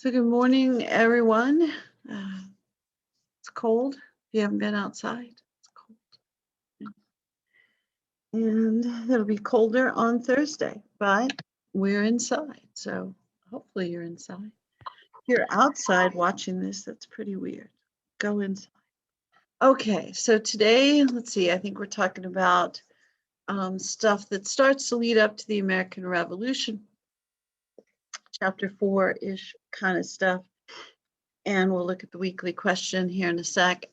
So good morning, everyone. It's cold. If you haven't been outside, it's cold. And it'll be colder on Thursday, but we're inside. So hopefully you're inside. If you're outside watching this, that's pretty weird. Go inside. Okay, so today, let's see, I think we're talking about stuff that starts to lead up to the American Revolution, chapter 4-ish kind of stuff. And we'll look at the weekly question here in a sec.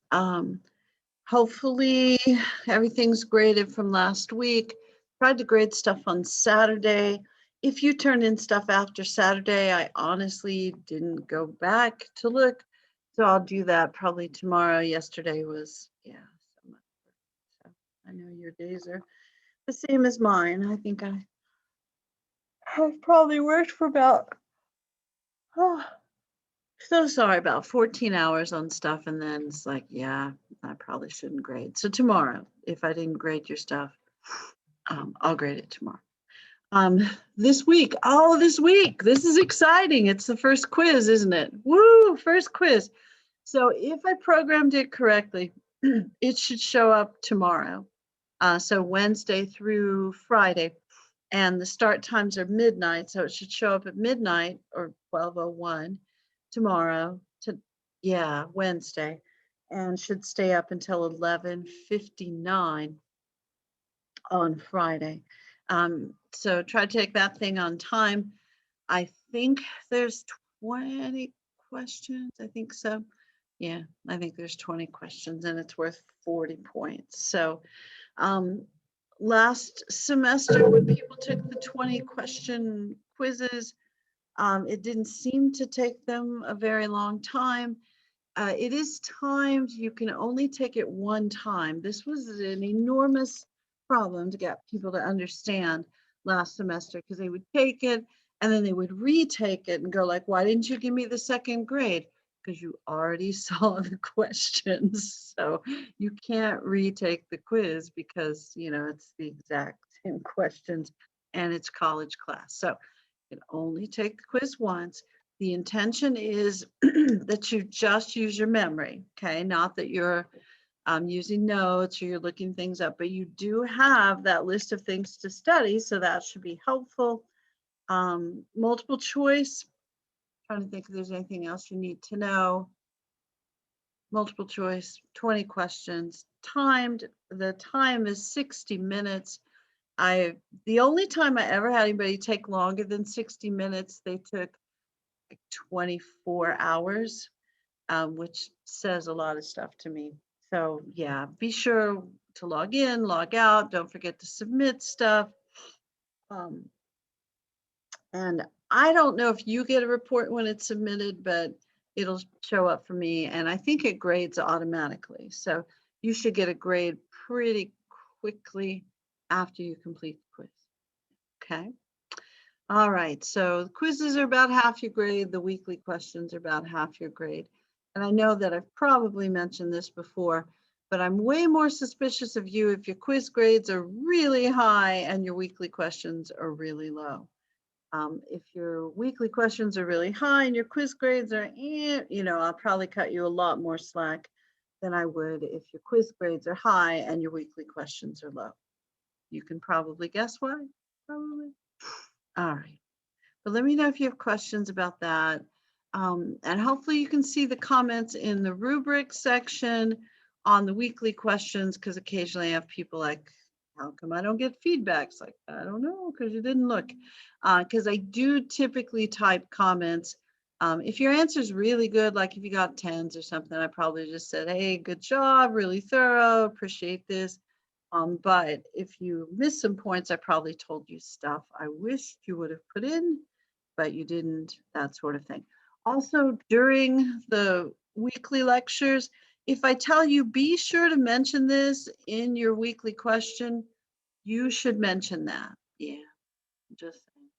Hopefully everything's graded from last week. Tried to grade stuff on Saturday. If you turn in stuff after Saturday, I honestly didn't go back to look. So I'll do that probably tomorrow. Yesterday was, so much work. So I know your days are the same as mine. I think I have probably worked for about, so sorry, about 14 hours on stuff, and then it's like, yeah, I probably shouldn't grade. So tomorrow, if I didn't grade your stuff, I'll grade it tomorrow. This week, this is exciting. It's the first quiz, isn't it? Woo, first quiz. So if I programmed it correctly, it should show up tomorrow. So Wednesday through Friday, and the start times are midnight, so it should show up at midnight or 12:01 tomorrow, Wednesday, and should stay up until 11:59 on Friday. So try to take that thing on time. I think there's 20 questions. I think so. Yeah, I think there's 20 questions and it's worth 40 points. So last semester when people took the 20 question quizzes, it didn't seem to take them a very long time. It is timed. You can only take it one time. This was an enormous problem to get people to understand last semester because they would take it and then they would retake it and go like, why didn't you give me the second grade? Because you already saw the questions. So you can't retake the quiz because, it's the exact same questions and it's college class. So you can only take the quiz once. The intention is that you just use your memory, okay? Not that you're using notes or you're looking things up, but you do have that list of things to study, so that should be helpful. Multiple choice, trying to think if there's anything else you need to know. Multiple choice, 20 questions, timed. The time is 60 minutes. The only time I ever had anybody take longer than 60 minutes, they took 24 hours, which says a lot of stuff to me. So yeah, be sure to log in, log out. Don't forget to submit stuff. And I don't know if you get a report when it's submitted, but it'll show up for me. And I think it grades automatically. So you should get a grade pretty quickly after you complete the quiz. Okay. All right, so the quizzes are about half your grade. The weekly questions are about half your grade. And I know that I've probably mentioned this before, but I'm way more suspicious of you if your quiz grades are really high and your weekly questions are really low. If your weekly questions are really high and your quiz grades are, I'll probably cut you a lot more slack than I would if your quiz grades are high and your weekly questions are low. You can probably guess why, probably. All right, but let me know if you have questions about that. And hopefully you can see the comments in the rubric section on the weekly questions, because occasionally I have people like, how come I don't get feedbacks? Like, I don't know, because you didn't look. Because I do typically type comments. If your answer is really good, like if you got 10s or something, I probably just said, hey, good job, really thorough, appreciate this. But if you miss some points, I probably told you stuff I wished you would have put in, but you didn't, that sort of thing. Also, during the weekly lectures, if I tell you, be sure to mention this in your weekly question, you should mention that. Yeah, just saying.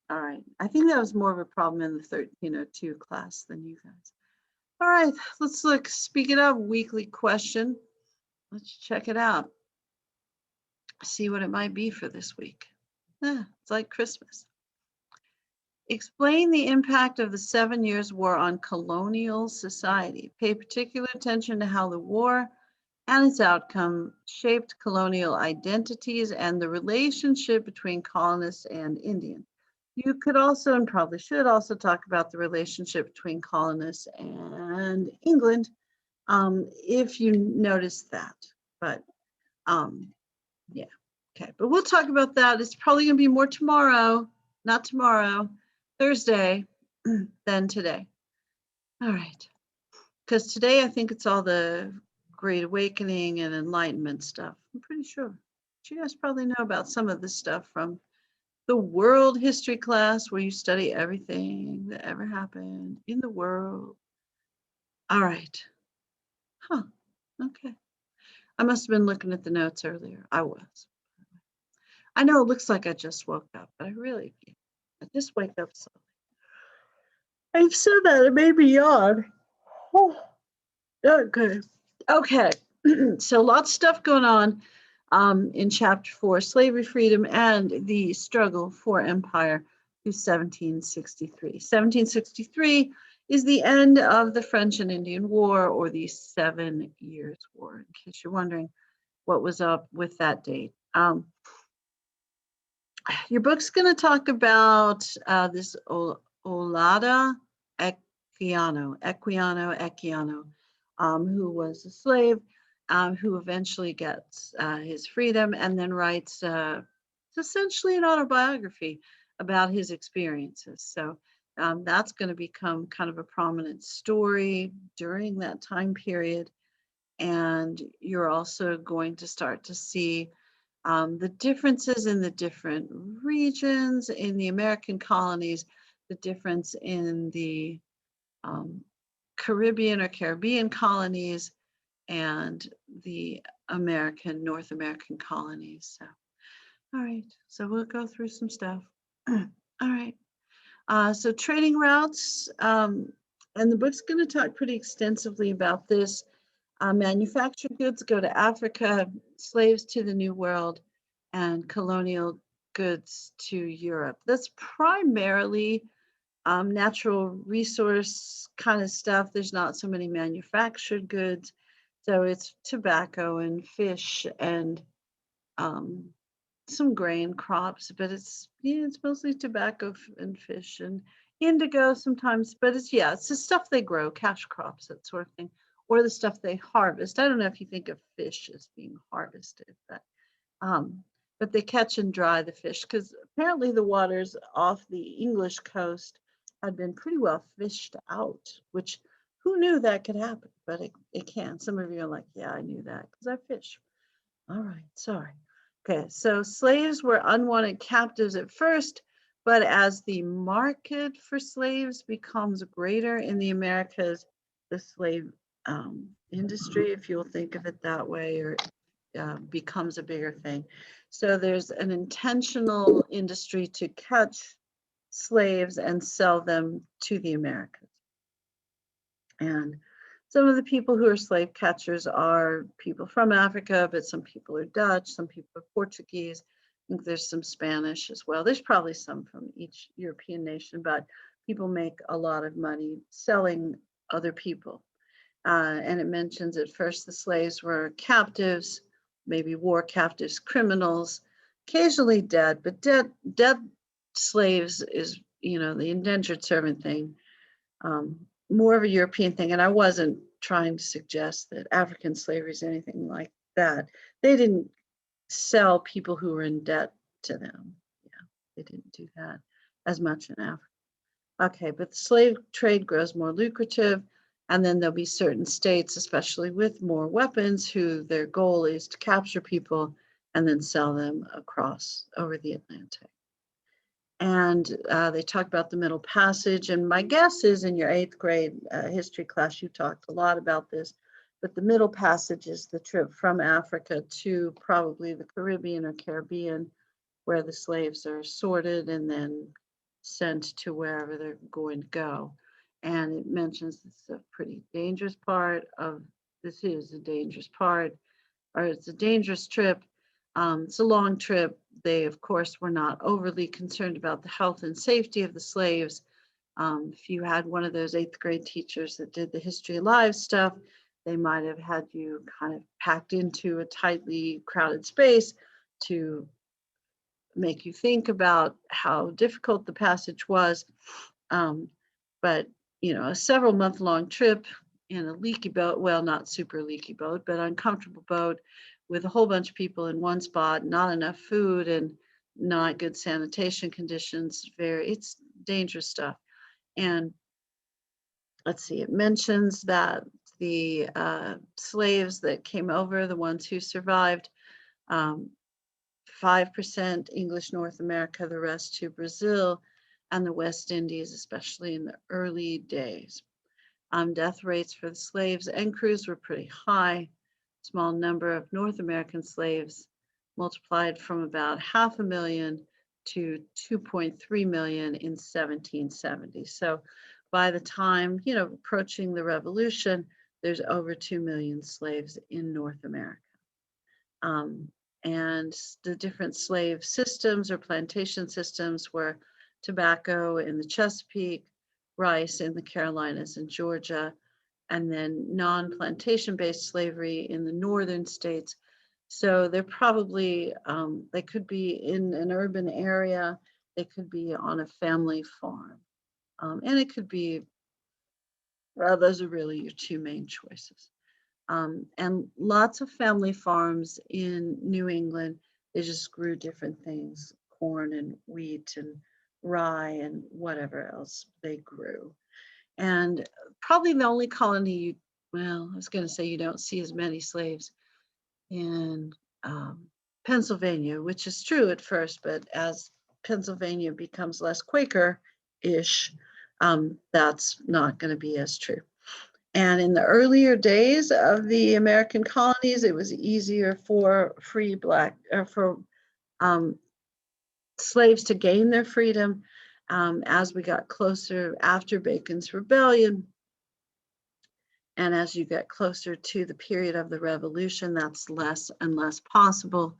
All right, I think that was more of a problem in the 1302 class than you guys. All right, let's look, speaking of weekly question, let's check it out. See what it might be for this week. It's like Christmas. Explain the impact of the 7 Years' War on colonial society. Pay particular attention to how the war and its outcome shaped colonial identities and the relationship between colonists and Indians. You could also, and probably should also, talk about the relationship between colonists and England, if you notice that. But yeah, okay. But we'll talk about that. It's probably going to be more tomorrow, not tomorrow, Thursday, than today. All right. Because today I think it's all the Great Awakening and Enlightenment stuff. I'm pretty sure. But you guys probably know about some of this stuff from the world history class where you study everything that ever happened in the world. All right. Huh. Okay. I must have been looking at the notes earlier. I was. I know it looks like I just woke up, but I just wake up slowly. I've said that, it made me yawn. Okay. Okay. So lots of stuff going on in chapter 4, slavery, freedom, and the struggle for empire through 1763. 1763 is the end of the French and Indian War, or the 7 Years' War, in case you're wondering what was up with that date. Your book's going to talk about this Olaudah Equiano, who was a slave, who eventually gets his freedom and then writes it's essentially an autobiography about his experiences. So that's going to become kind of a prominent story during that time period. And you're also going to start to see the differences in the different regions in the American colonies, the difference in the Caribbean colonies, and the North American colonies. So, all right, so we'll go through some stuff. All right, so trading routes, and the book's going to talk pretty extensively about this. Manufactured goods go to Africa, slaves to the New World, and colonial goods to Europe. That's primarily natural resource kind of stuff. There's not so many manufactured goods. So it's tobacco and fish and some grain crops, but it's mostly tobacco and fish and indigo sometimes, but it's the stuff they grow, cash crops, that sort of thing, or the stuff they harvest. I don't know if you think of fish as being harvested, but they catch and dry the fish because apparently the waters off the English coast had been pretty well fished out, which who knew that could happen, but it can. Some of you are like, yeah, I knew that because I fish. All right, sorry. Okay, so slaves were unwanted captives at first, but as the market for slaves becomes greater in the Americas, the slave industry, if you'll think of it that way, or becomes a bigger thing. So there's an intentional industry to catch slaves and sell them to the Americans. And some of the people who are slave catchers are people from Africa, but some people are Dutch, some people are Portuguese. I think there's some Spanish as well. There's probably some from each European nation, but people make a lot of money selling other people. And it mentions at first the slaves were captives, maybe war captives, criminals, occasionally dead, but dead slaves is, the indentured servant thing, more of a European thing. And I wasn't trying to suggest that African slavery is anything like that. They didn't sell people who were in debt to them. Yeah, they didn't do that as much in Africa. Okay, but the slave trade grows more lucrative. And then there'll be certain states, especially with more weapons, who their goal is to capture people and then sell them across over the Atlantic. And they talk about the Middle Passage. And my guess is in your 8th grade history class, you talked a lot about this. But the Middle Passage is the trip from Africa to probably the Caribbean, where the slaves are sorted and then sent to wherever they're going to go. And it mentions it's a pretty dangerous part of, this is a dangerous part, or it's a dangerous trip. It's a long trip. They, of course, were not overly concerned about the health and safety of the slaves. If you had one of those 8th grade teachers that did the history of lives stuff, they might have had you kind of packed into a tightly crowded space to make you think about how difficult the passage was. Um, but, a several month long trip in a leaky boat, well, not super leaky boat, but uncomfortable boat with a whole bunch of people in one spot, not enough food and not good sanitation conditions. It's dangerous stuff. And let's see, it mentions that the slaves that came over, the ones who survived, 5% English North America, the rest to Brazil and the West Indies, especially in the early days. Death rates for the slaves and crews were pretty high. Small number of North American slaves multiplied from about 500,000 to 2.3 million in 1770. So by the time, approaching the revolution, there's over 2 million slaves in North America. And the different slave systems or plantation systems were tobacco in the Chesapeake, rice in the Carolinas and Georgia, and then non-plantation based slavery in the northern states. So they're probably, they could be in an urban area, they could be on a family farm, and it could be, well, those are really your two main choices. And lots of family farms in New England, they just grew different things, corn and wheat and rye and whatever else they grew. And probably the only colony I was going to say you don't see as many slaves in Pennsylvania, which is true at first, but as Pennsylvania becomes less Quaker-ish, that's not going to be as true. And in the earlier days of the American colonies, it was easier for slaves to gain their freedom as we got closer after Bacon's Rebellion. And as you get closer to the period of the Revolution, that's less and less possible.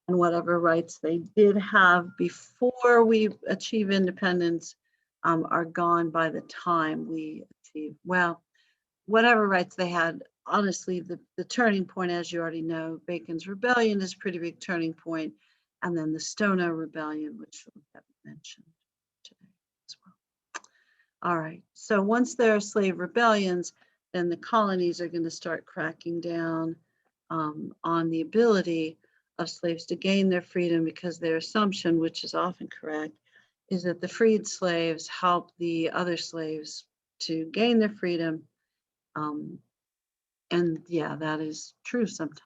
And whatever rights they did have before we achieve independence are gone by the time we achieve, whatever rights they had. Honestly, the turning point, as you already know, Bacon's Rebellion is a pretty big turning point, and then the Stono Rebellion, which we haven't mentioned today as well. All right, so once there are slave rebellions, then the colonies are going to start cracking down on the ability of slaves to gain their freedom, because their assumption, which is often correct, is that the freed slaves help the other slaves to gain their freedom. And yeah, that is true sometimes.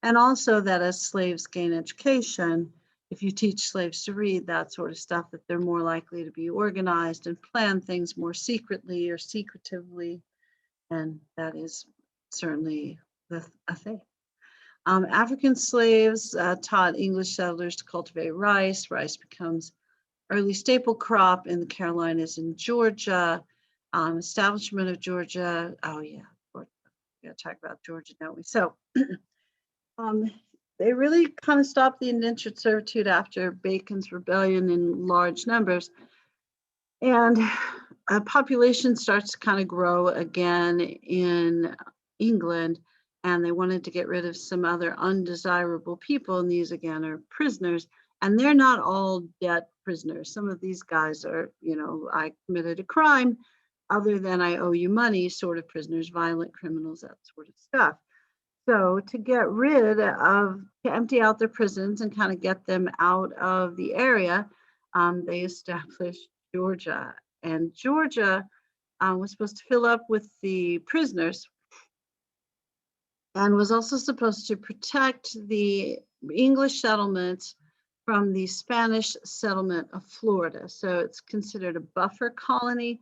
And also that as slaves gain education, if you teach slaves to read, that sort of stuff, that they're more likely to be organized and plan things more secretly or secretively. And that is certainly a thing. African slaves taught English settlers to cultivate rice. Rice becomes early staple crop in the Carolinas and Georgia. Establishment of Georgia. Oh yeah, we gotta talk about Georgia, don't we? So they really kind of stopped the indentured servitude after Bacon's Rebellion in large numbers. And a population starts to kind of grow again in England, and they wanted to get rid of some other undesirable people, and these again are prisoners, and they're not all debt prisoners. Some of these guys are, I committed a crime, other than I owe you money sort of prisoners, violent criminals, that sort of stuff. So to empty out their prisons and kind of get them out of the area, they established Georgia. And Georgia was supposed to fill up with the prisoners and was also supposed to protect the English settlements from the Spanish settlement of Florida. So it's considered a buffer colony.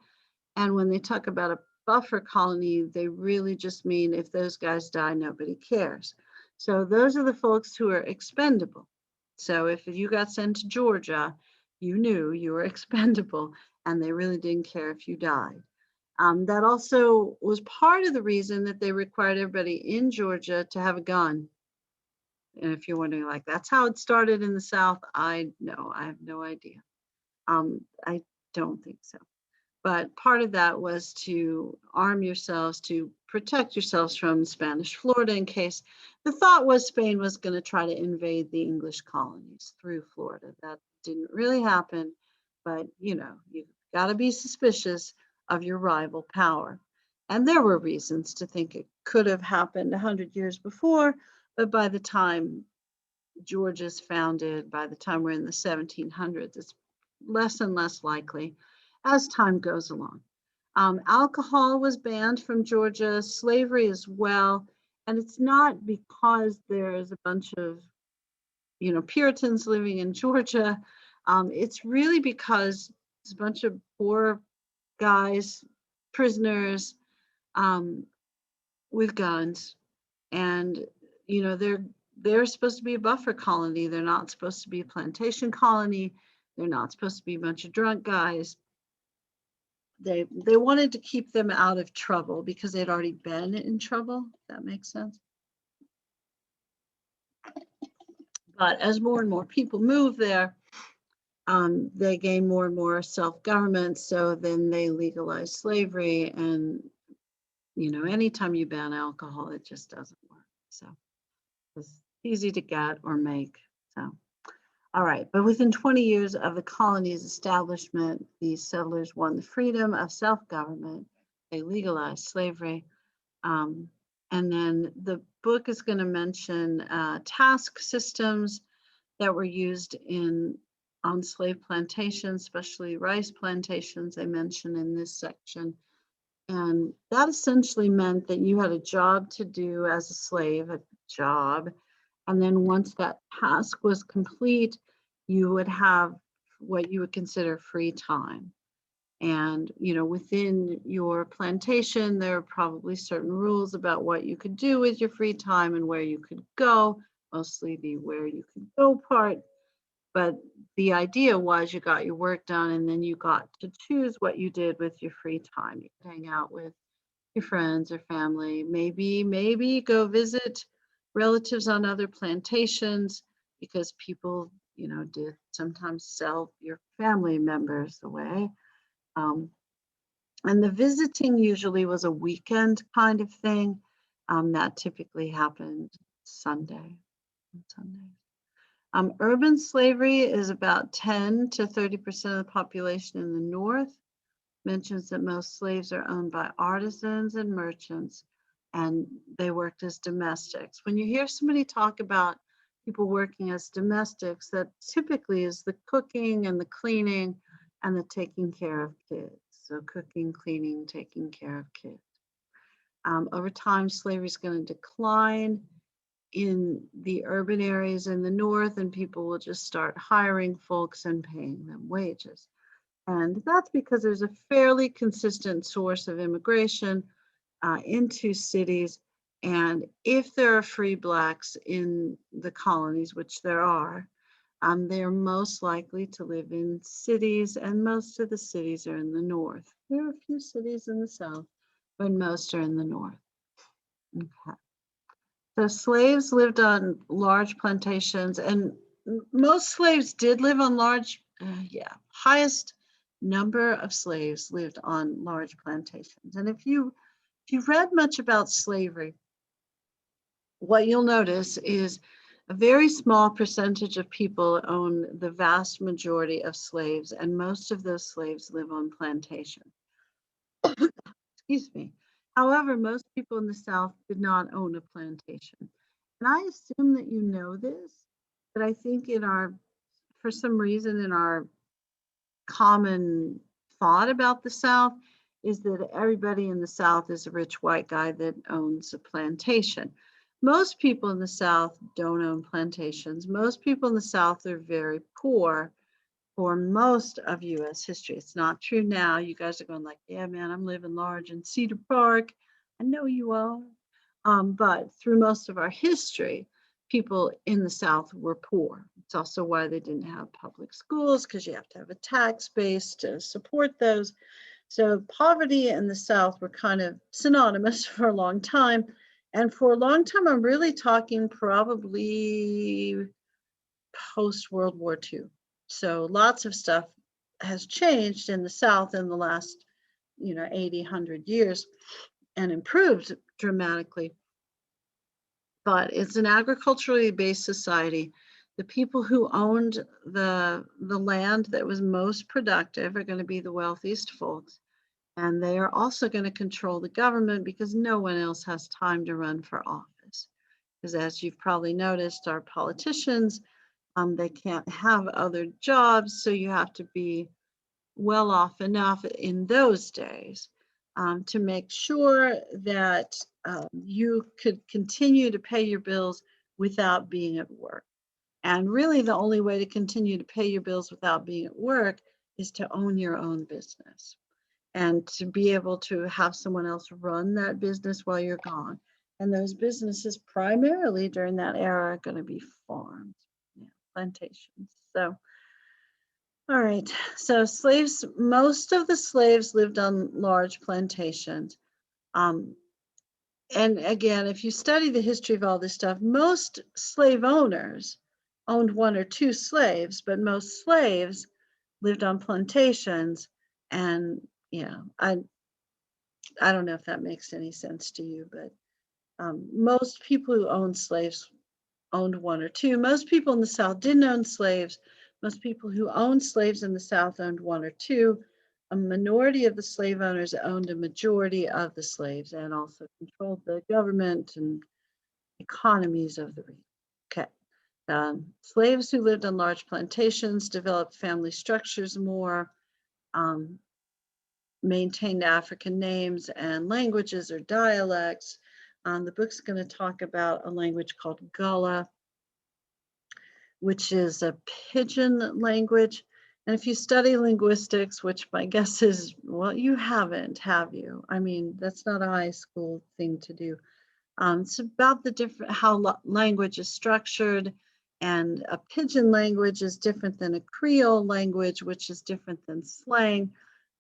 And when they talk about a buffer colony, they really just mean if those guys die, nobody cares. So those are the folks who are expendable. So if you got sent to Georgia, you knew you were expendable, and they really didn't care if you died. That also was part of the reason that they required everybody in Georgia to have a gun. And if you're wondering, like, that's how it started in the South, I have no idea. I don't think so. But part of that was to arm yourselves, to protect yourselves from Spanish Florida in case the thought was Spain was going to try to invade the English colonies through Florida. That didn't really happen, but you've got to be suspicious of your rival power. And there were reasons to think it could have happened 100 years before, but by the time Georgia's founded, by the time we're in the 1700s, it's less and less likely as time goes along. Alcohol was banned from Georgia, slavery as well, and it's not because there's a bunch of Puritans living in Georgia. It's really because it's a bunch of poor guys, prisoners, with guns, and they're supposed to be a buffer colony. They're not supposed to be a plantation colony. They're not supposed to be a bunch of drunk guys. They wanted to keep them out of trouble because they'd already been in trouble. If that makes sense. But as more and more people move there, they gain more and more self-government. So then they legalize slavery, and anytime you ban alcohol, it just doesn't work. So it's easy to get or make. So, all right. But within 20 years of the colony's establishment, these settlers won the freedom of self-government. They legalized slavery. And then the book is going to mention task systems that were used on slave plantations, especially rice plantations they mention in this section. And that essentially meant that you had a job to do as a slave, a job. And then once that task was complete, you would have what you would consider free time. And, within your plantation, there are probably certain rules about what you could do with your free time and where you could go, mostly the where you could go part. But the idea was you got your work done and then you got to choose what you did with your free time. You could hang out with your friends or family, maybe go visit relatives on other plantations, because people, did sometimes sell your family members away. And the visiting usually was a weekend kind of thing. That typically happened Sunday. Urban slavery is about 10 to 30% of the population in the North. Mentions that most slaves are owned by artisans and merchants, and they worked as domestics. When you hear somebody talk about people working as domestics, that typically is the cooking and the cleaning and the taking care of kids. So cooking, cleaning, taking care of kids. Over time, slavery is going to decline in the urban areas in the North, and people will just start hiring folks and paying them wages. And that's because there's a fairly consistent source of immigration into cities. And if there are free Blacks in the colonies, which there are, they're most likely to live in cities, and most of the cities are in the North. There are a few cities in the South, but most are in the North. Okay. So slaves lived on large plantations, and most slaves did live on large, highest number of slaves lived on large plantations. And if you've read much about slavery, what you'll notice is a very small percentage of people own the vast majority of slaves, and most of those slaves live on plantations. Excuse me. However, most people in the South did not own a plantation. And I assume that you know this, but I think for some reason in our common thought about the South is that everybody in the South is a rich white guy that owns a plantation. Most people in the South don't own plantations. Most people in the South are very poor for most of US history. It's not true now. You guys are going like, yeah, man, I'm living large in Cedar Park. I know you are. But through most of our history, people in the South were poor. It's also why they didn't have public schools, because you have to have a tax base to support those. So poverty and the South were kind of synonymous for a long time. And for a long time, I'm really talking probably post-World War II. So lots of stuff has changed in the South in the last, 80, 100 years and improved dramatically. But it's an agriculturally based society. The people who owned the land that was most productive are going to be the wealthiest folks. And they are also going to control the government because no one else has time to run for office. Because as you've probably noticed, our politicians, they can't have other jobs, so you have to be well off enough in those days to make sure that you could continue to pay your bills without being at work. And really, the only way to continue to pay your bills without being at work is to own your own business and to be able to have someone else run that business while you're gone. And those businesses primarily during that era are going to be farms, plantations. So, all right. So slaves, most of the slaves lived on large plantations. Um, and again, if you study the history of all this stuff, most slave owners owned one or two slaves, but most slaves lived on plantations. And I don't know if that makes any sense to you, but most people who owned slaves owned one or two. Most people in the South didn't own slaves. Most people who owned slaves in the South owned one or two. A minority of the slave owners owned a majority of the slaves and also controlled the government and economies of the region. Okay. Slaves who lived on large plantations developed family structures more, maintained African names and languages or dialects. The book's going to talk about a language called Gullah, which is a pidgin language. And if you study linguistics, which my guess is, well, you haven't, have you? I mean, that's not a high school thing to do. It's about the different, how language is structured, and a pidgin language is different than a Creole language, which is different than slang.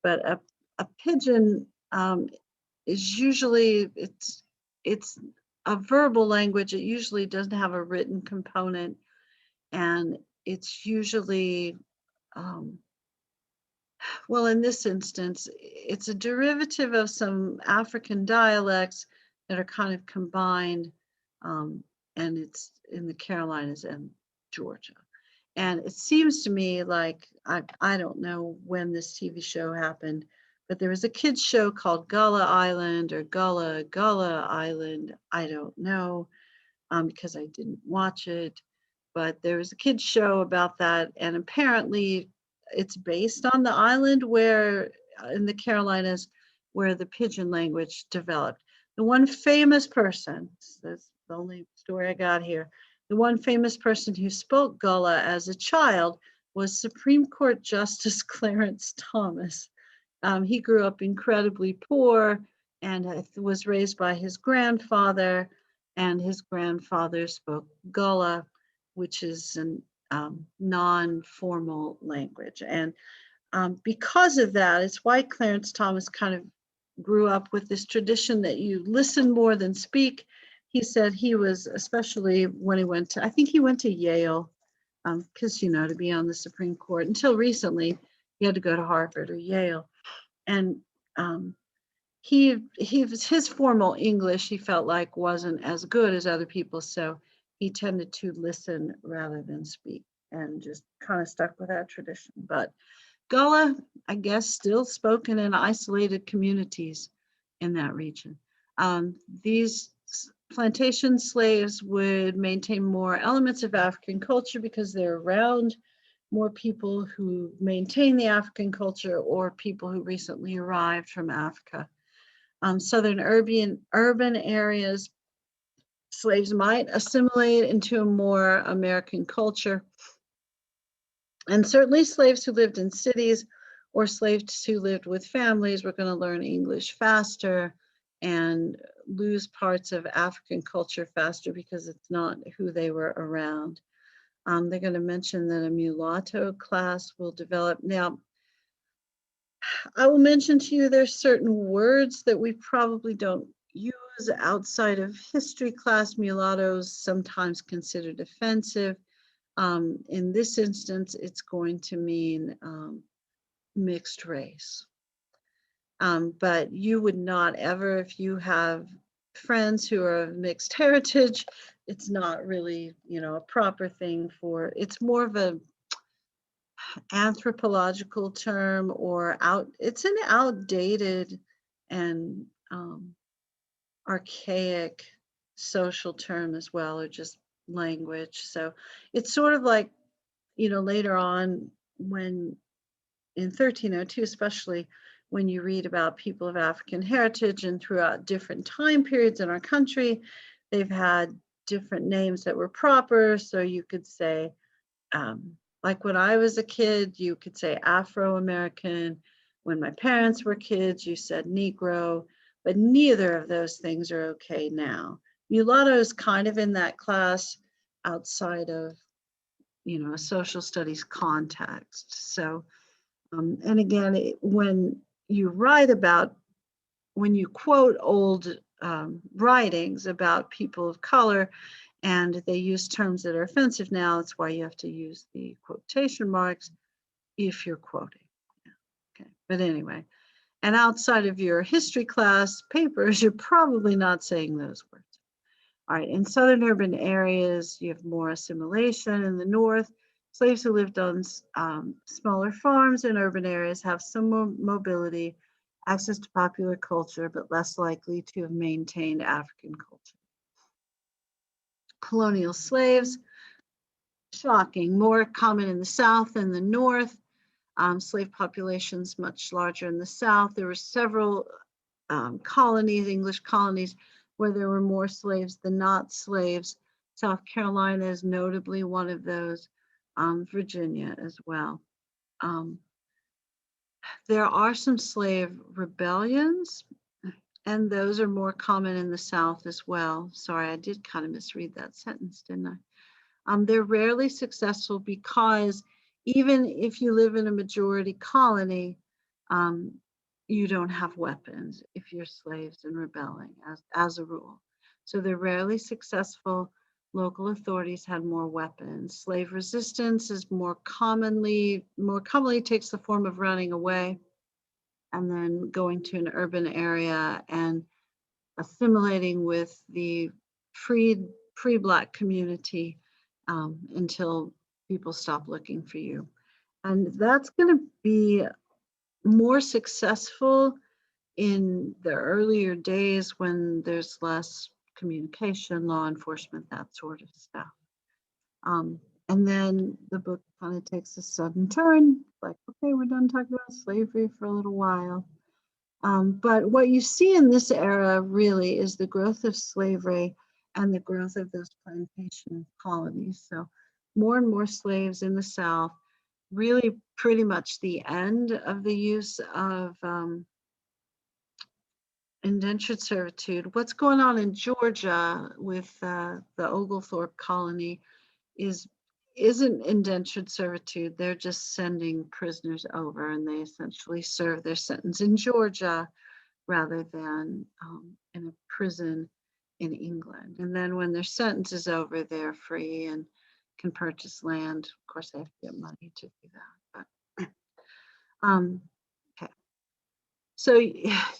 But a pidgin is usually, it's a verbal language. It usually doesn't have a written component. And it's usually, well, in this instance, it's a derivative of some African dialects that are kind of combined, and it's in the Carolinas and Georgia. And it seems to me like, I don't know when this TV show happened, but there was a kids show called Gullah Island or Gullah Island. I don't know because I didn't watch it. But there was a kids show about that, and apparently it's based on the island where in the Carolinas where the pidgin language developed. The one famous person, that's the only story I got here, the one famous person who spoke Gullah as a child was Supreme Court Justice Clarence Thomas. He grew up incredibly poor and was raised by his grandfather, and his grandfather spoke Gullah, which is a non-formal language. And because of that, it's why Clarence Thomas kind of grew up with this tradition that you listen more than speak. He said he was, especially when he went to, I think he went to Yale, because, to be on the Supreme Court. Until recently, he had to go to Harvard or Yale. And his formal English, he felt like wasn't as good as other people. So he tended to listen rather than speak and just kind of stuck with that tradition. But Gullah, I guess, still spoken in isolated communities in that region. These plantation slaves would maintain more elements of African culture because they're around more people who maintain the African culture or people who recently arrived from Africa. Southern urban areas, slaves might assimilate into a more American culture. And certainly slaves who lived in cities or slaves who lived with families were going to learn English faster and lose parts of African culture faster because it's not who they were around. They're going to mention that a mulatto class will develop. Now, I will mention to you there's certain words that we probably don't use outside of history class, mulattoes sometimes considered offensive. In this instance, it's going to mean mixed race. But you would not ever, if you have friends who are of mixed heritage, it's not really, a proper thing for, it's more of a anthropological term, or it's an outdated and archaic social term as well, or just language. So it's sort of like, later on, when in 1302 especially, when you read about people of African heritage and throughout different time periods in our country, they've had different names that were proper. So you could say, like when I was a kid, you could say Afro-American. When my parents were kids, you said Negro, but neither of those things are okay now. Mulatto is kind of in that class outside of, a social studies context. So, and again, when you write about, when you quote old writings about people of color, and they use terms that are offensive now, that's why you have to use the quotation marks if you're quoting. Yeah. Okay, but anyway, and outside of your history class papers, you're probably not saying those words. All right, in southern urban areas, you have more assimilation. In the north, slaves who lived on smaller farms in urban areas have some more mobility, access to popular culture, but less likely to have maintained African culture. Colonial slaves, shocking, more common in the South than the North. Slave populations much larger in the South. There were several colonies, English colonies, where there were more slaves than not slaves. South Carolina is notably one of those, Virginia as well. There are some slave rebellions, and those are more common in the South as well. Sorry, I did kind of misread that sentence, didn't I? They're rarely successful because even if you live in a majority colony, you don't have weapons if you're slaves and rebelling as a rule. So they're rarely successful. Local authorities had more weapons. Slave resistance is more commonly takes the form of running away and then going to an urban area and assimilating with the free-Black community until people stop looking for you. And that's going to be more successful in the earlier days when there's less communication, law enforcement, that sort of stuff. And then the book kind of takes a sudden turn, like, okay, we're done talking about slavery for a little while. But what you see in this era really is the growth of slavery and the growth of those plantation colonies. So more and more slaves in the South, really pretty much the end of the use of indentured servitude. What's going on in Georgia with the Oglethorpe colony isn't indentured servitude. They're just sending prisoners over, and they essentially serve their sentence in Georgia rather than in a prison in England. And then when their sentence is over, they're free and can purchase land. Of course, they have to get money to do that. But okay. So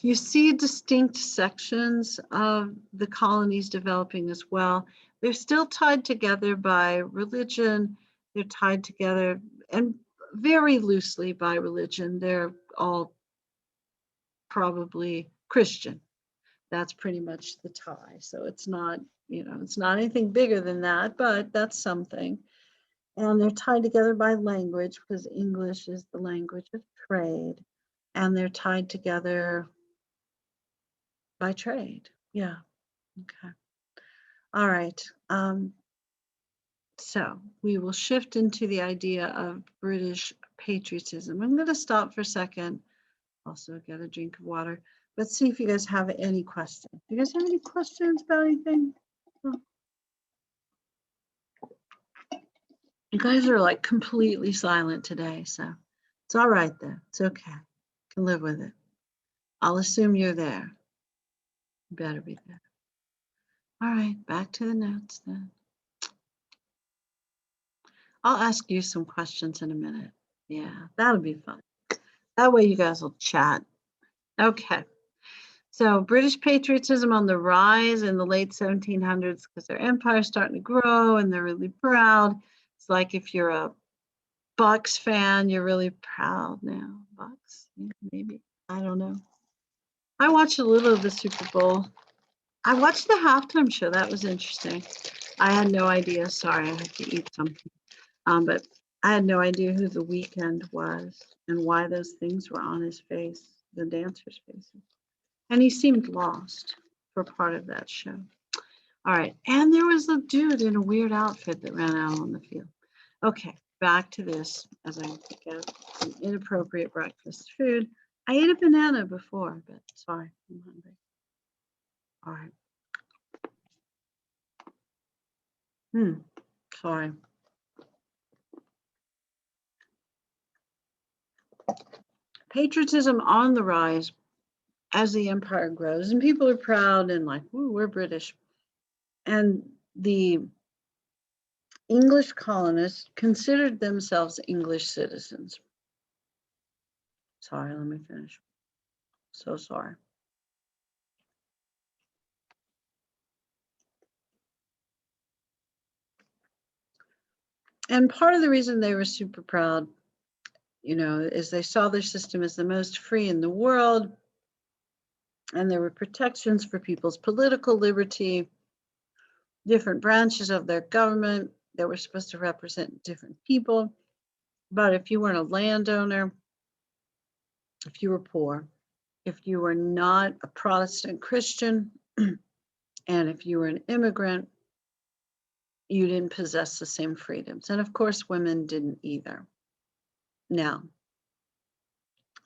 you see distinct sections of the colonies developing as well. They're still tied together by religion. They're tied together and very loosely by religion. They're all probably Christian. That's pretty much the tie. So it's not, it's not anything bigger than that, but that's something. And they're tied together by language because English is the language of trade. And they're tied together by trade. Yeah. Okay. All right. So we will shift into the idea of British patriotism. I'm going to stop for a second. Also get a drink of water. Let's see if you guys have any questions. Do you guys have any questions about anything? Oh. You guys are like completely silent today, so it's all right though. It's okay. You can live with it. I'll assume you're there. You better be there. All right, back to the notes then. I'll ask you some questions in a minute. Yeah, that'll be fun. That way you guys will chat. Okay. So British patriotism on the rise in the late 1700s because their empire's starting to grow and they're really proud. It's like if you're a Bucks fan, you're really proud now. Bucks, yeah, maybe. I don't know. I watched a little of the Super Bowl. I watched the halftime show. That was interesting. I had no idea. Sorry, I had to eat something. But I had no idea who The Weeknd was and why those things were on his face, the dancers' faces. And he seemed lost for part of that show. All right. And there was a dude in a weird outfit that ran out on the field. Okay, back to this as I pick out some inappropriate breakfast food. I ate a banana before, but sorry, I'm hungry. All right. Sorry. Patriotism on the rise as the empire grows, and people are proud and like, ooh, we're British. And the English colonists considered themselves English citizens. Sorry, let me finish. So sorry. And part of the reason they were super proud, is they saw their system as the most free in the world, and there were protections for people's political liberty, different branches of their government that were supposed to represent different people. But if you weren't a landowner, if you were poor, if you were not a Protestant Christian, and if you were an immigrant, you didn't possess the same freedoms. And of course, women didn't either. Now,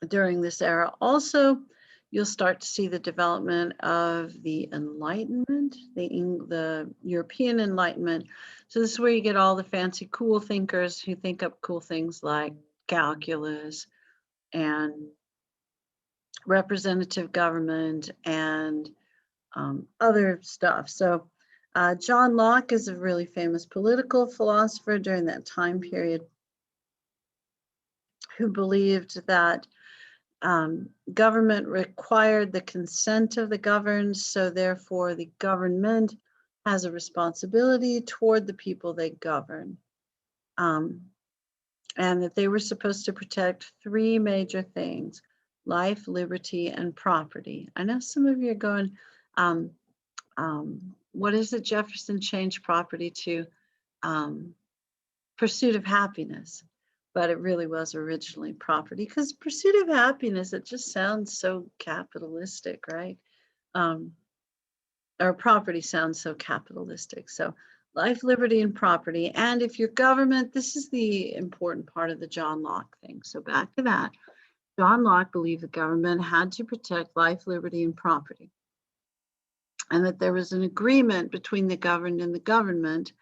during this era, also, you'll start to see the development of the Enlightenment, the European Enlightenment. So this is where you get all the fancy, cool thinkers who think up cool things like calculus and representative government and other stuff. So John Locke is a really famous political philosopher during that time period who believed that government required the consent of the governed, so therefore the government has a responsibility toward the people they govern. And that they were supposed to protect three major things: life, liberty, and property. I know some of you are going, what is it Jefferson changed property to? Pursuit of happiness. But it really was originally property, because pursuit of happiness, it just sounds so capitalistic, right? Or property sounds so capitalistic. So life, liberty, and property. And if your government, this is the important part of the John Locke thing. So back to that. John Locke believed the government had to protect life, liberty, and property, and that there was an agreement between the governed and the government.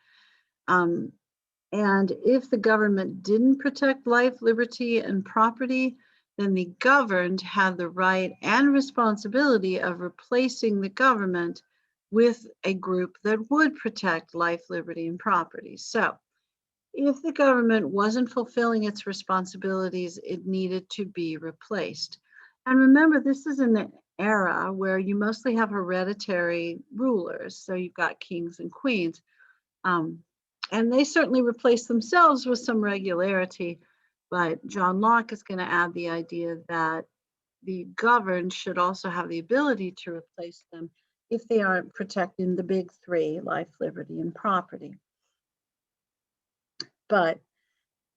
And if the government didn't protect life, liberty, and property, then the governed had the right and responsibility of replacing the government with a group that would protect life, liberty, and property. So if the government wasn't fulfilling its responsibilities, it needed to be replaced. And remember, this is an era where you mostly have hereditary rulers. So you've got kings and queens. And they certainly replace themselves with some regularity, but John Locke is going to add the idea that the governed should also have the ability to replace them if they aren't protecting the big three: life, liberty, and property. But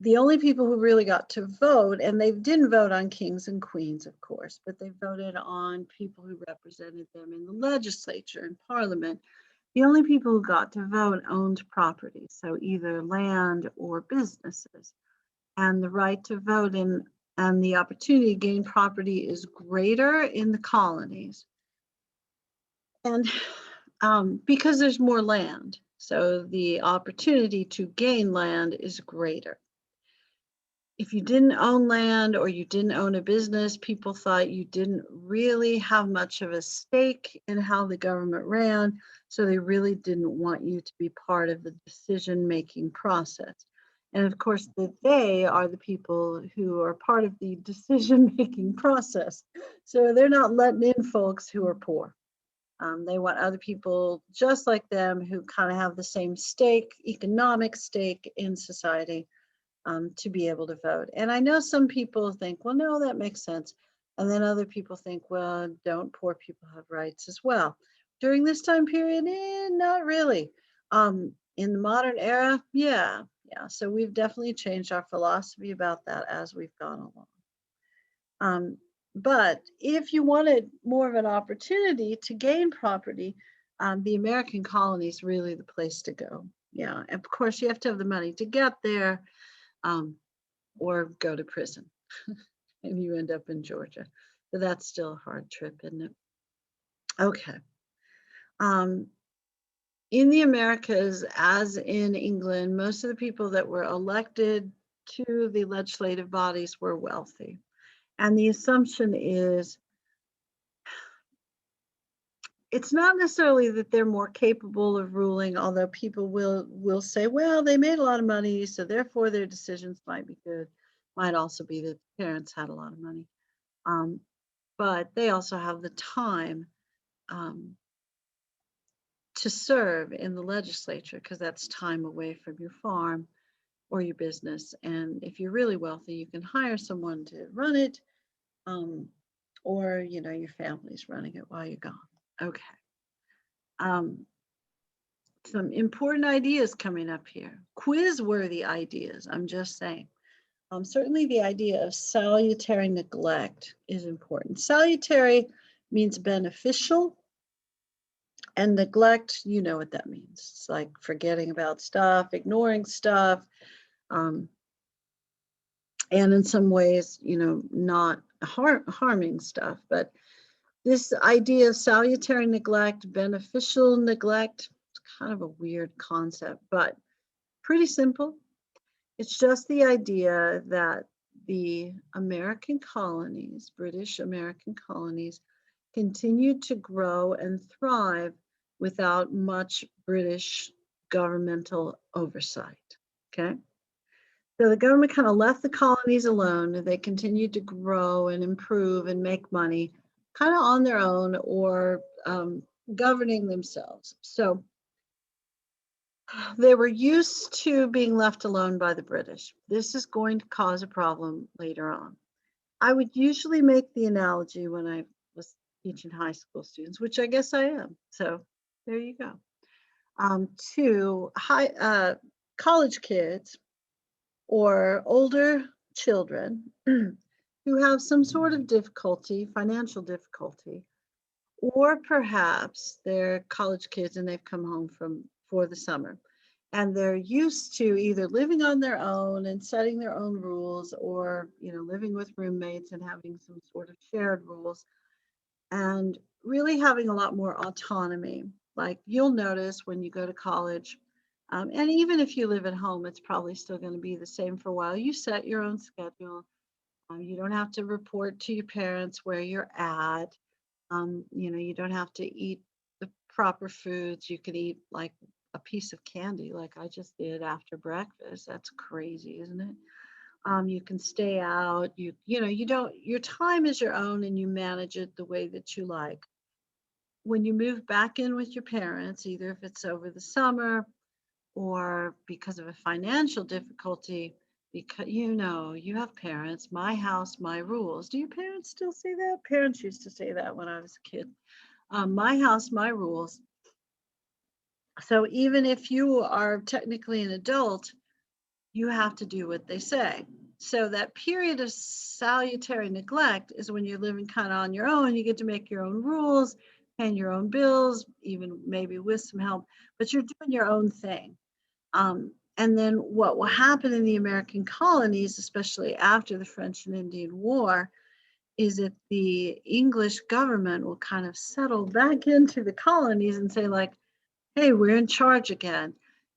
the only people who really got to vote, and they didn't vote on kings and queens, of course, but they voted on people who represented them in the legislature and parliament. The only people who got to vote owned property, so either land or businesses. And the right to vote and the opportunity to gain property is greater in the colonies. And because there's more land, so the opportunity to gain land is greater. if you didn't own land or you didn't own a business, people thought you didn't really have much of a stake in how the government ran. So they really didn't want you to be part of the decision-making process. And of course, they are the people who are part of the decision-making process. So they're not letting in folks who are poor. They want other people just like them who kind of have the same stake, economic stake in society, to be able to vote. And I know some people think, well, no, that makes sense. And then other people think, well, don't poor people have rights as well? During this time period, not really. In the modern era, yeah. So we've definitely changed our philosophy about that as we've gone along. But if you wanted more of an opportunity to gain property, the American colony is really the place to go. Yeah, of course, you have to have the money to get there, or go to prison, and you end up in Georgia. But that's still a hard trip, isn't it? Okay. In the Americas, as in England, most of the people that were elected to the legislative bodies were wealthy. And the assumption is it's not necessarily that they're more capable of ruling, although people will say, well, they made a lot of money, so therefore their decisions might be good. Might also be that parents had a lot of money. But they also have the time to serve in the legislature, because that's time away from your farm or your business. And if you're really wealthy, you can hire someone to run it, or your family's running it while you're gone. Okay. Some important ideas coming up here. Quiz-worthy ideas, I'm just saying. Certainly the idea of salutary neglect is important. Salutary means beneficial, and neglect, you know what that means. It's like forgetting about stuff, ignoring stuff, and in some ways, not harming stuff. But this idea of salutary neglect, beneficial neglect, it's kind of a weird concept, but pretty simple. It's just the idea that the American colonies, British American colonies, continued to grow and thrive without much British governmental oversight. Okay. So the government kind of left the colonies alone. They continued to grow and improve and make money kind of on their own, or governing themselves. So they were used to being left alone by the British. This is going to cause a problem later on. I would usually make the analogy when I was teaching high school students, which I guess I am. So there you go. To college kids or older children who have some sort of difficulty, financial difficulty, or perhaps they're college kids and they've come home for the summer, and they're used to either living on their own and setting their own rules, or living with roommates and having some sort of shared rules, and really having a lot more autonomy. Like, you'll notice when you go to college, and even if you live at home, it's probably still going to be the same for a while. You set your own schedule. You don't have to report to your parents where you're at. You don't have to eat the proper foods. You could eat like a piece of candy, like I just did after breakfast. That's crazy, isn't it? You can stay out. You don't. Your time is your own, and you manage it the way that you like. When you move back in with your parents, either if it's over the summer or because of a financial difficulty, because you have parents, my house, my rules. Do your parents still say that? Parents used to say that when I was a kid. My house, my rules. So even if you are technically an adult, you have to do what they say. So that period of salutary neglect is when you're living kind of on your own. You get to make your own rules, paying your own bills, even maybe with some help, but you're doing your own thing. And then what will happen in the American colonies, especially after the French and Indian War, is that the English government will kind of settle back into the colonies and say, like, hey, we're in charge again.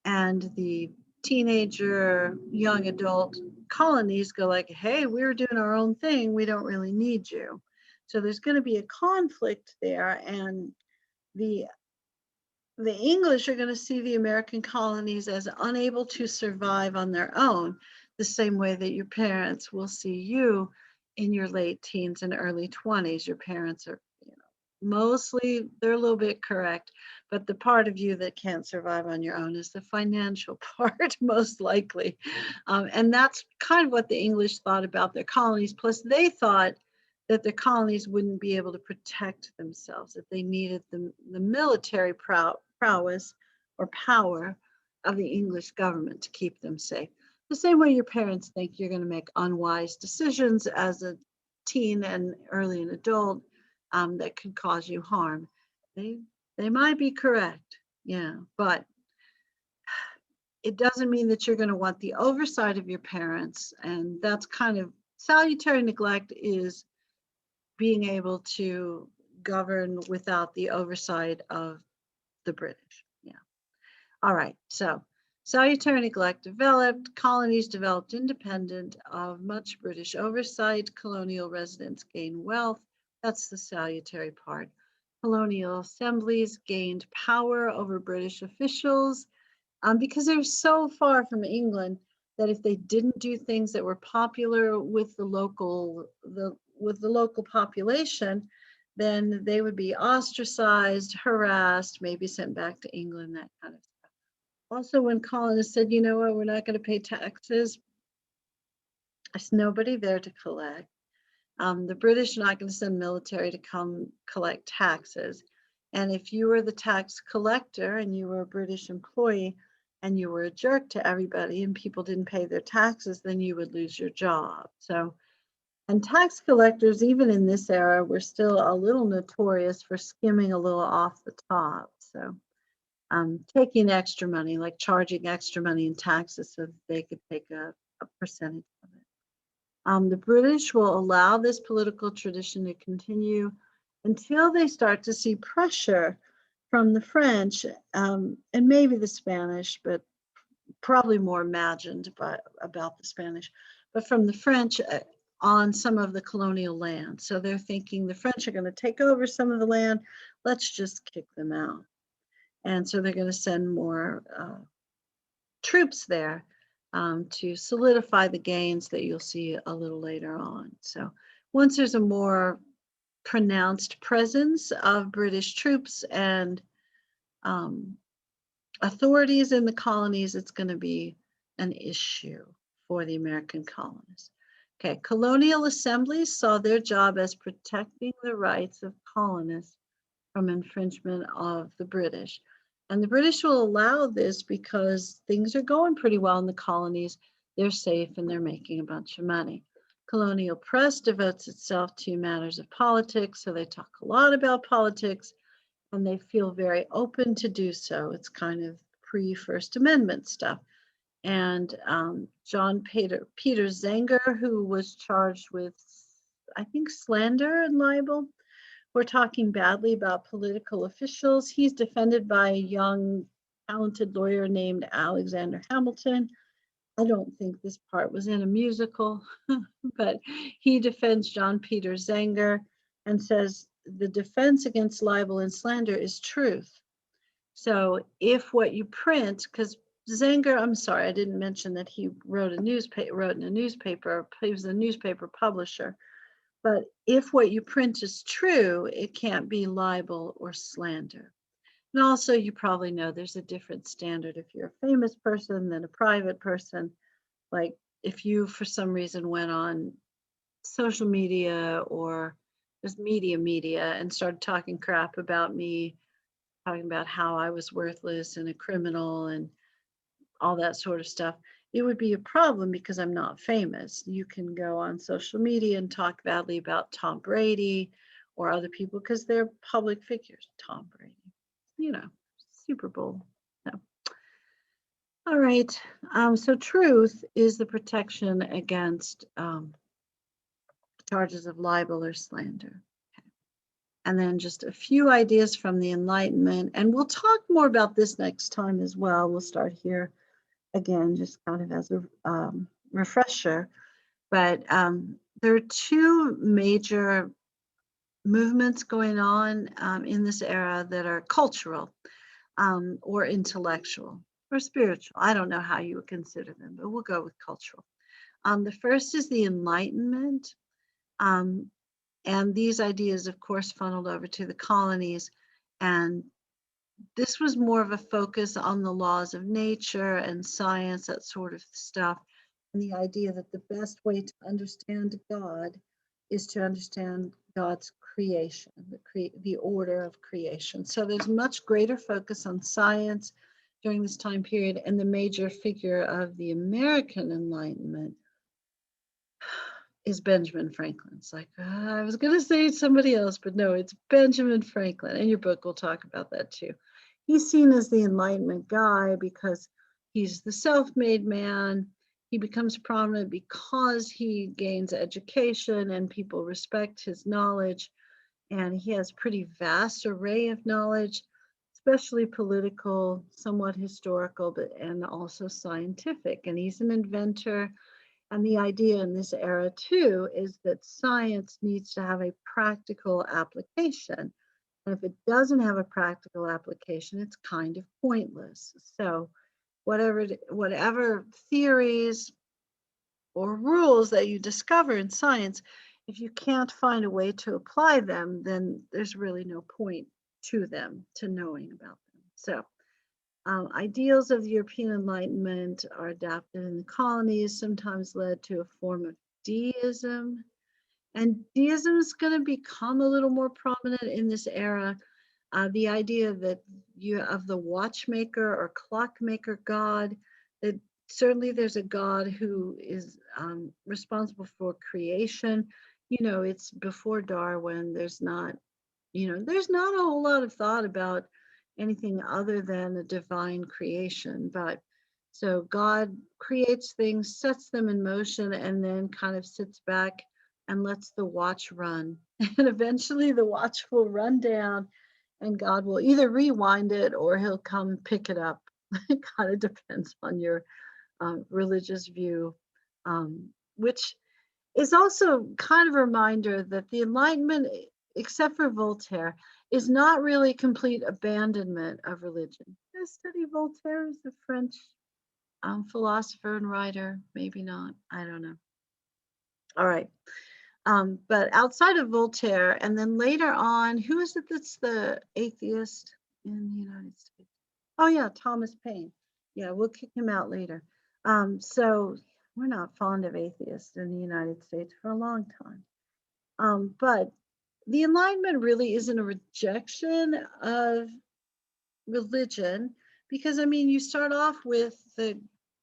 And the teenager, young adult colonies go like, hey, we're doing our own thing. We don't really need you. So there's going to be a conflict there, and the English are going to see the American colonies as unable to survive on their own, the same way that your parents will see you in your late teens and early 20s. Your parents are, mostly they're a little bit correct, but the part of you that can't survive on your own is the financial part, most likely. And that's kind of what the English thought about their colonies. Plus, they thought that the colonies wouldn't be able to protect themselves, that they needed the military prowess or power of the English government to keep them safe. The same way your parents think you're going to make unwise decisions as a teen and early an adult that could cause you harm. They might be correct, yeah, but it doesn't mean that you're going to want the oversight of your parents. And that's kind of salutary neglect, is being able to govern without the oversight of the British. Yeah. All right. So salutary neglect developed, colonies developed independent of much British oversight, colonial residents gained wealth. That's the salutary part. Colonial assemblies gained power over British officials because they're so far from England that if they didn't do things that were popular with the local population, then they would be ostracized, harassed, maybe sent back to England, that kind of stuff. Also, when colonists said, you know what, we're not going to pay taxes, there's nobody there to collect. The British are not going to send military to come collect taxes. And if you were the tax collector and you were a British employee and you were a jerk to everybody and people didn't pay their taxes, then you would lose your job. So, and tax collectors, even in this era, were still a little notorious for skimming a little off the top. So taking extra money, like charging extra money in taxes so that they could take a percentage of it. The British will allow this political tradition to continue until they start to see pressure from the French and maybe the Spanish, but probably more imagined about the Spanish, but from the French on some of the colonial land. So they're thinking the French are going to take over some of the land. Let's just kick them out. And so they're going to send more troops there to solidify the gains that you'll see a little later on. So once there's a more pronounced presence of British troops and authorities in the colonies, it's going to be an issue for the American colonists. Okay, colonial assemblies saw their job as protecting the rights of colonists from infringement of the British. And the British will allow this because things are going pretty well in the colonies. They're safe and they're making a bunch of money. Colonial press devotes itself to matters of politics, so they talk a lot about politics and they feel very open to do so. It's kind of pre-First Amendment stuff. And John Peter Zenger, who was charged with, I think, slander and libel, we're talking badly about political officials. He's defended by a young, talented lawyer named Alexander Hamilton. I don't think this part was in a musical, but he defends John Peter Zenger and says the defense against libel and slander is truth. So if what you print, because Zenger, I'm sorry, I didn't mention that he wrote in a newspaper, he was a newspaper publisher. But if what you print is true, it can't be libel or slander. And also, you probably know there's a different standard if you're a famous person than a private person. Like if you, for some reason, went on social media or just media and started talking crap about me, talking about how I was worthless and a criminal and all that sort of stuff, it would be a problem because I'm not famous. You can go on social media and talk badly about Tom Brady or other people because they're public figures. Tom Brady, Super Bowl. So. All right. So truth is the protection against charges of libel or slander. Okay. And then just a few ideas from the Enlightenment. And we'll talk more about this next time as well. We'll start here. Again, just kind of as a refresher, but there are two major movements going on in this era that are cultural or intellectual or spiritual. I don't know how you would consider them, but we'll go with cultural. The first is the Enlightenment. Um, and these ideas, of course, funneled over to the colonies. And this was more of a focus on the laws of nature and science, that sort of stuff. And the idea that the best way to understand God is to understand God's creation, the order of creation. So there's much greater focus on science during this time period. And the major figure of the American Enlightenment is Benjamin Franklin. It's like, I was going to say somebody else, but no, it's Benjamin Franklin. And your book will talk about that too. He's seen as the Enlightenment guy because he's the self-made man. He becomes prominent because he gains education and people respect his knowledge. And he has pretty vast array of knowledge, especially political, somewhat historical, but and also scientific. And he's an inventor. And the idea in this era too is that science needs to have a practical application. And if it doesn't have a practical application, it's kind of pointless. So whatever theories or rules that you discover in science, if you can't find a way to apply them, then there's really no point to them, to knowing about them. So ideals of the European Enlightenment are adapted in the colonies, sometimes led to a form of deism. And deism is going to become a little more prominent in this era. The idea that you have the watchmaker or clockmaker God, that certainly there's a God who is responsible for creation. It's before Darwin. There's not a whole lot of thought about anything other than a divine creation. But so God creates things, sets them in motion, and then kind of sits back and lets the watch run. And eventually the watch will run down and God will either rewind it or he'll come pick it up. It kind of depends on your religious view, which is also kind of a reminder that the Enlightenment, except for Voltaire, is not really complete abandonment of religion. I study Voltaire as a French philosopher and writer, maybe not, I don't know. All right. But outside of Voltaire, and then later on, who is it that's the atheist in the United States? Oh yeah, Thomas Paine. Yeah, we'll kick him out later. So we're not fond of atheists in the United States for a long time. But the Enlightenment really isn't a rejection of religion, because you start off with the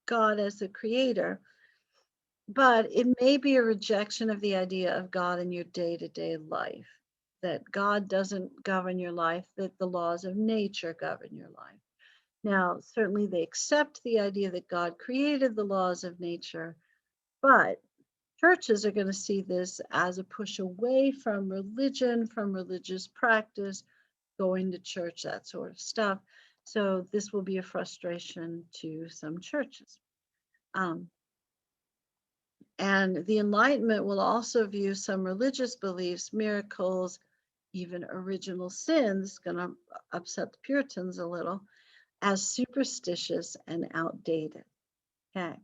God as the creator, but it may be a rejection of the idea of God in your day-to-day life, that God doesn't govern your life, that the laws of nature govern your life. Now, certainly they accept the idea that God created the laws of nature, but churches are going to see this as a push away from religion, from religious practice, going to church, that sort of stuff. So this will be a frustration to some churches. And the Enlightenment will also view some religious beliefs, miracles, even original sins, going to upset the Puritans a little, as superstitious and outdated. Okay.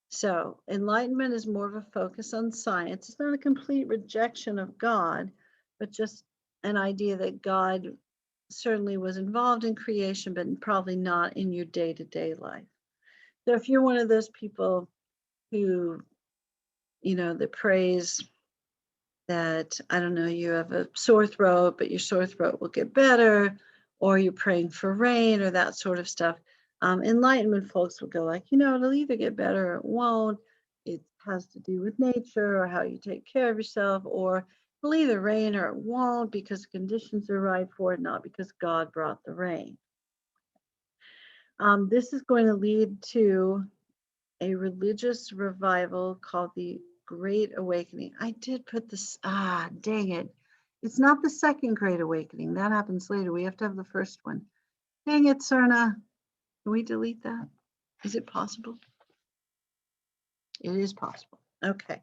So Enlightenment is more of a focus on science. It's not a complete rejection of God, but just an idea that God certainly was involved in creation, but probably not in your day-to-day life. So if you're one of those people who, that prays that, I don't know, you have a sore throat, but your sore throat will get better, or you're praying for rain or that sort of stuff. Enlightenment folks will go like, it'll either get better or it won't. It has to do with nature or how you take care of yourself, or it'll either rain or it won't because the conditions are right for it, not because God brought the rain. This is going to lead to a religious revival called the Great Awakening. I did put this, dang it. It's not the second Great Awakening. That happens later. We have to have the first one. Dang it, Serna. Can we delete that? Is it possible? It is possible. Okay.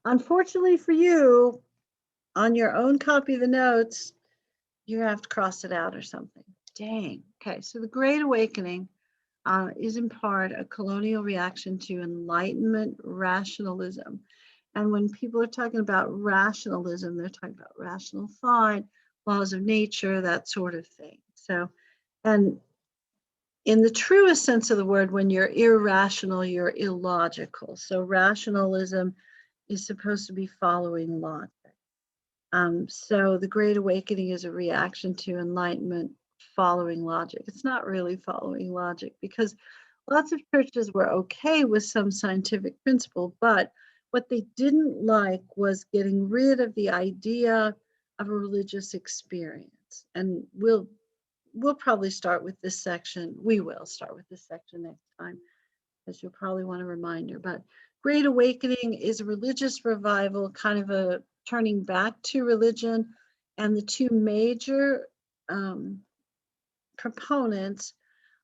Unfortunately for you, on your own copy of the notes, you have to cross it out or something. Dang. Okay. So the Great Awakening is in part a colonial reaction to Enlightenment rationalism. And when people are talking about rationalism, they're talking about rational thought, laws of nature, that sort of thing. So, and in the truest sense of the word, when you're irrational, you're illogical. So rationalism is supposed to be following logic. So the Great Awakening is a reaction to Enlightenment following logic. It's not really following logic because lots of churches were okay with some scientific principle, but what they didn't like was getting rid of the idea of a religious experience. And we'll probably start with this section. We will start with this section next time, because you'll probably want a reminder. But Great Awakening is a religious revival, kind of a turning back to religion. And the two major proponents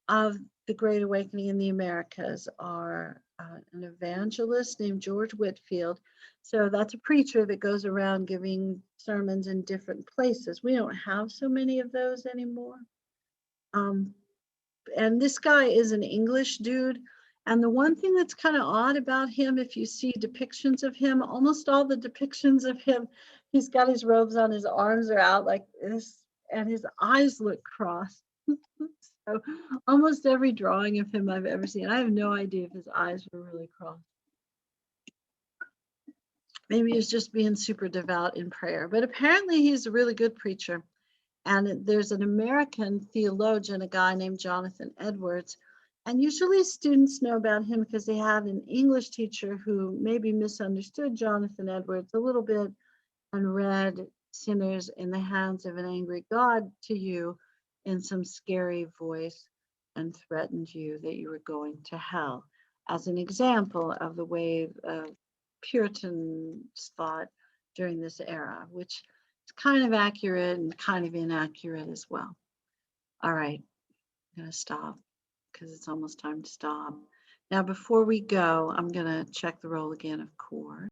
of the Great Awakening in the Americas are an evangelist named George Whitefield. So that's a preacher that goes around giving sermons in different places. We don't have so many of those anymore. And this guy is an English dude. And the one thing that's kind of odd about him, if you see depictions of him, almost all the depictions of him, he's got his robes on, his arms are out like this, and his eyes look crossed. So almost every drawing of him I've ever seen, I have no idea if his eyes were really crossed. Maybe he's just being super devout in prayer, but apparently he's a really good preacher. And there's an American theologian, a guy named Jonathan Edwards. And usually students know about him because they had an English teacher who maybe misunderstood Jonathan Edwards a little bit and read Sinners in the Hands of an Angry God to you in some scary voice and threatened you that you were going to hell as an example of the way Puritans thought during this era, which is kind of accurate and kind of inaccurate as well. All right, I'm going to stop because it's almost time to stop. Now, before we go, I'm going to check the roll again of chord.